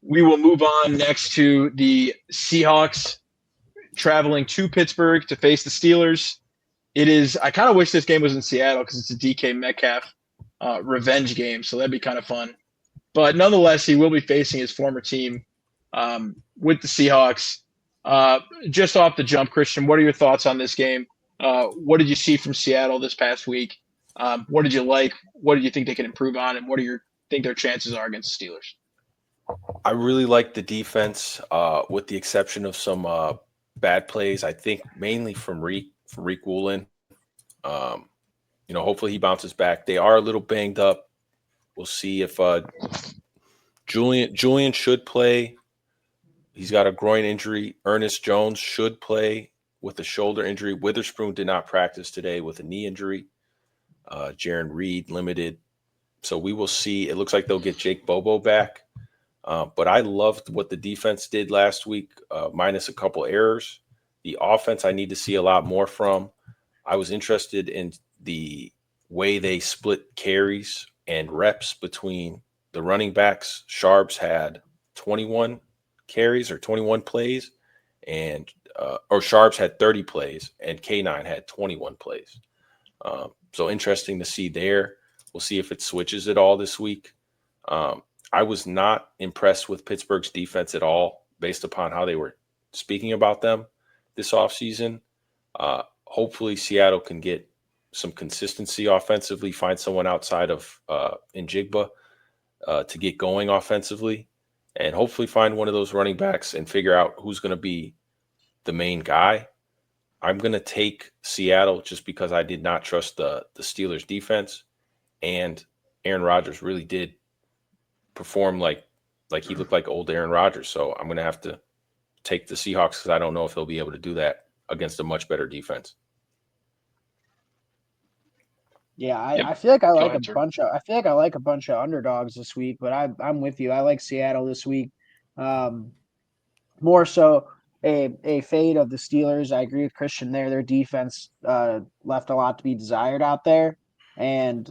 We will move on next to the Seahawks traveling to Pittsburgh to face the Steelers. It is. I kind of wish this game was in Seattle because it's a DK Metcalf revenge game, so that'd be kind of fun. But nonetheless, he will be facing his former team with the Seahawks. Just off the jump, Christian, what are your thoughts on this game? What did you see from Seattle this past week? What did you like? What did you think they can improve on? And what do you think their chances are against the Steelers? I really like the defense, with the exception of some bad plays. I think mainly from Reek Woolen. Um, hopefully he bounces back. They are a little banged up. We'll see if Julian should play. He's got a groin injury. Ernest Jones should play with a shoulder injury. Witherspoon did not practice today with a knee injury. Jaron Reed limited. So we will see. It looks like they'll get Jake Bobo back. But I loved what the defense did last week, minus a couple errors. The offense I need to see a lot more from. I was interested in the way they split carries and reps between the running backs. Sharps had 21 carries or 21 plays, and or Sharps had 30 plays, and K9 had 21 plays. So interesting to see there. We'll see if it switches at all this week. I was not impressed with Pittsburgh's defense at all based upon how they were speaking about them this offseason. Hopefully Seattle can get some consistency offensively, find someone outside of Njigba to get going offensively, and hopefully find one of those running backs and figure out who's going to be the main guy. I'm going to take Seattle just because I did not trust the Steelers defense, and Aaron Rodgers really did perform like he looked like old Aaron Rodgers. So I'm going to have to take the Seahawks because I don't know if he'll be able to do that against a much better defense. Yeah, Yep. I feel like I Go like ahead, a sir. bunch of I feel like I like a bunch of underdogs this week, but I'm with you. I like Seattle this week. Um, More so a fade of the Steelers. I agree with Christian there. Their defense left a lot to be desired out there. And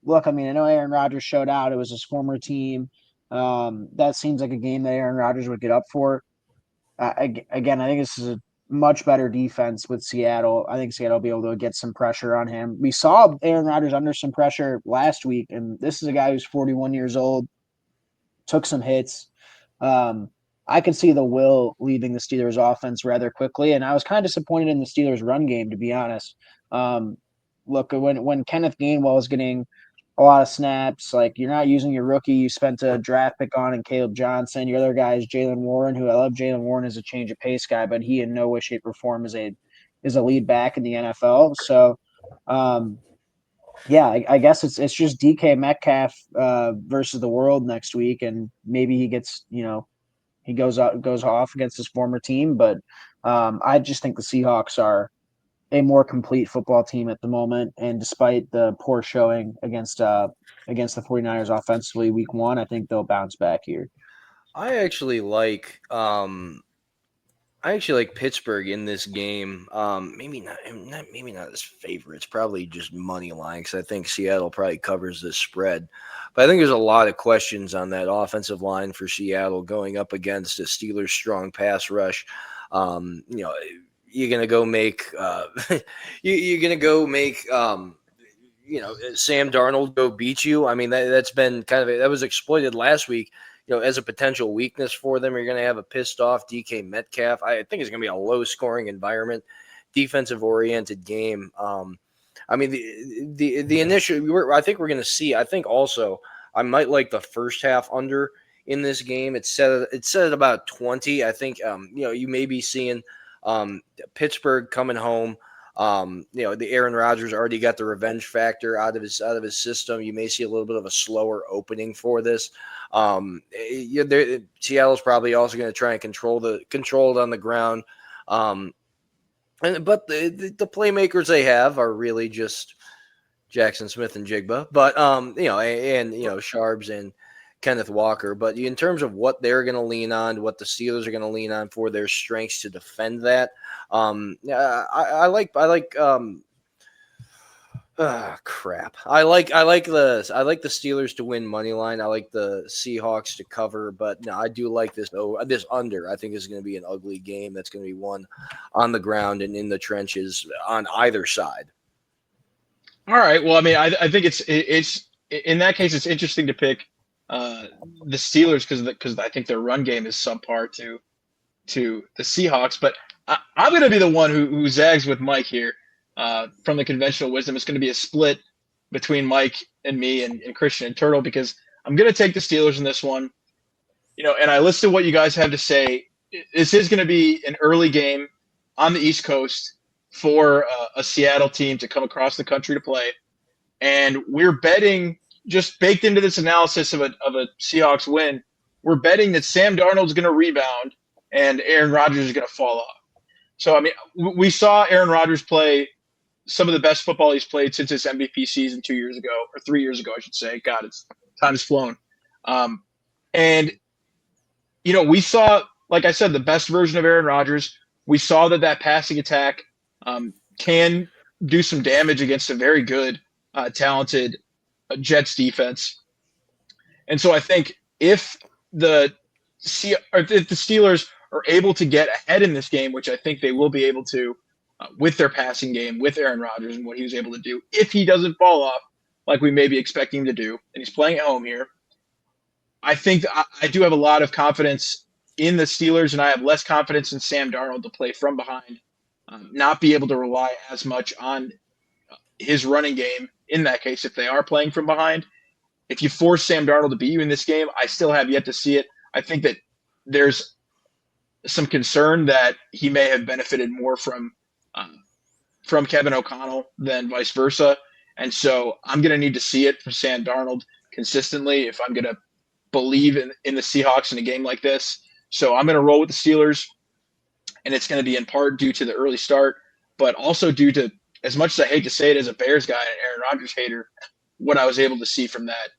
look, I mean, I know Aaron Rodgers showed out. It was his former team. That seems like a game that Aaron Rodgers would get up for. Again, I think this is a much better defense with Seattle. I think Seattle will be able to get some pressure on him. We saw Aaron Rodgers under some pressure last week, and this is a guy who's 41 years old, took some hits. Um, I could see the will leaving the Steelers offense rather quickly, and I was kind of disappointed in the Steelers run game, to be honest. Um, Look, when Kenneth Gainwell is getting a lot of snaps, like you're not using your rookie you spent a draft pick on, and Caleb Johnson. Your other guy is Jalen Warren, who I love. Jalen Warren as a change of pace guy, but he in no way, shape, or form is a lead back in the NFL. So, um, yeah, I guess it's just DK Metcalf versus the world next week, and maybe he gets he goes off against his former team. But I just think the Seahawks are a more complete football team at the moment, and despite the poor showing against the 49ers offensively week one, I think they'll bounce back here. I actually like I actually like Pittsburgh in this game. Maybe not as favorites. Probably just money line because I think Seattle probably covers this spread. But I think there's a lot of questions on that offensive line for Seattle going up against a Steelers strong pass rush. You're gonna go make you're gonna go make Sam Darnold go beat you. I mean that's been that was exploited last week. As a potential weakness for them, you're going to have a pissed off DK Metcalf. I think it's going to be a low scoring environment, defensive oriented game. I mean, the initial, I think we're going to see, I think also, I might like the first half under in this game. It's set at about 20. I think, you may be seeing Pittsburgh coming home. The Aaron Rodgers already got the revenge factor out of his system. You may see a little bit of a slower opening for this. Seattle's probably also going to try and control it on the ground. But the playmakers they have are really just Jackson Smith and Jigba, but Sharps and Kenneth Walker. But in terms of what they're going to lean on, what the Steelers are going to lean on for their strengths to defend that, I like Ah, crap. I like the Steelers to win money line. I like the Seahawks to cover, but no, I do like this under. I think this is going to be an ugly game. That's going to be won on the ground and in the trenches on either side. All right. Well, I mean, I think it's in that case, it's interesting to pick the Steelers because I think their run game is subpar to the Seahawks. But I'm going to be the one who zags with Mike here. From the conventional wisdom, it's going to be a split between Mike and me and Christian and Turtle because I'm going to take the Steelers in this one. And I listened to what you guys have to say. This is going to be an early game on the East Coast for a Seattle team to come across the country to play. And we're betting, just baked into this analysis of a Seahawks win, we're betting that Sam Darnold's going to rebound and Aaron Rodgers is going to fall off. So, I mean, we saw Aaron Rodgers play some of the best football he's played since his MVP season 2 years ago, or 3 years ago, I should say. God, time has flown. And, we saw, like I said, the best version of Aaron Rodgers. We saw that passing attack can do some damage against a very good, talented Jets defense. And so I think if the Steelers are able to get ahead in this game, which I think they will be able to with their passing game, with Aaron Rodgers and what he was able to do, if he doesn't fall off like we may be expecting him to do, and he's playing at home here, I think I do have a lot of confidence in the Steelers, and I have less confidence in Sam Darnold to play from behind, not be able to rely as much on his running game in that case if they are playing from behind. If you force Sam Darnold to beat you in this game, I still have yet to see it. I think that there's some concern that he may have benefited more from Kevin O'Connell than vice versa. And so I'm going to need to see it from Sam Darnold consistently if I'm going to believe in the Seahawks in a game like this. So I'm going to roll with the Steelers, and it's going to be in part due to the early start, but also due to, as much as I hate to say it as a Bears guy and Aaron Rodgers hater, what I was able to see from that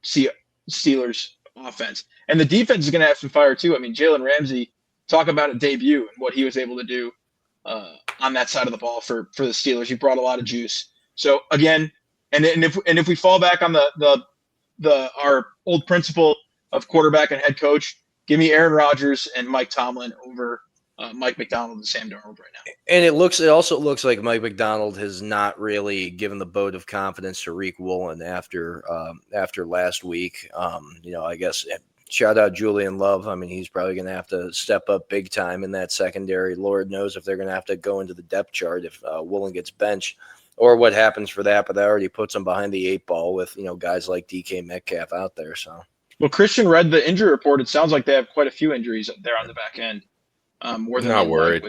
Steelers offense. And the defense is going to have some fire too. I mean, Jalen Ramsey, talk about a debut and what he was able to do on that side of the ball for the Steelers. He brought a lot of juice. So again, and if we fall back on our old principle of quarterback and head coach, give me Aaron Rodgers and Mike Tomlin over Mike McDonald and Sam Darnold right now. And it also looks like Mike McDonald has not really given the vote of confidence to Rick Woolen after last week. I guess shout out Julian Love. I mean, he's probably going to have to step up big time in that secondary. Lord knows if they're going to have to go into the depth chart if Woolen gets benched or what happens for that. But that already puts them behind the 8 ball with guys like DK Metcalf out there. So. Well, Christian read the injury report. It sounds like they have quite a few injuries there on the back end. More than not worried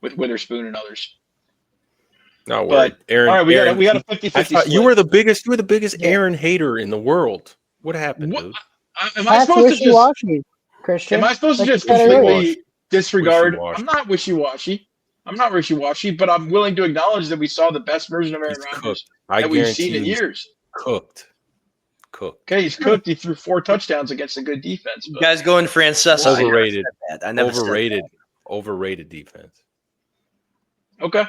with Witherspoon and others. Not worried. But, Aaron, all right, we got a 50-50 split. You were the biggest Aaron hater in the world. What happened, dude? Am I supposed to just Christian? Am I supposed to just completely disregard? I'm not wishy-washy. But I'm willing to acknowledge that we saw the best version of Aaron Rodgers that we've seen in years. Cooked. Okay, he's cooked. He threw 4 touchdowns against a good defense. You guys going Francesa. Overrated. I never overrated defense. Okay.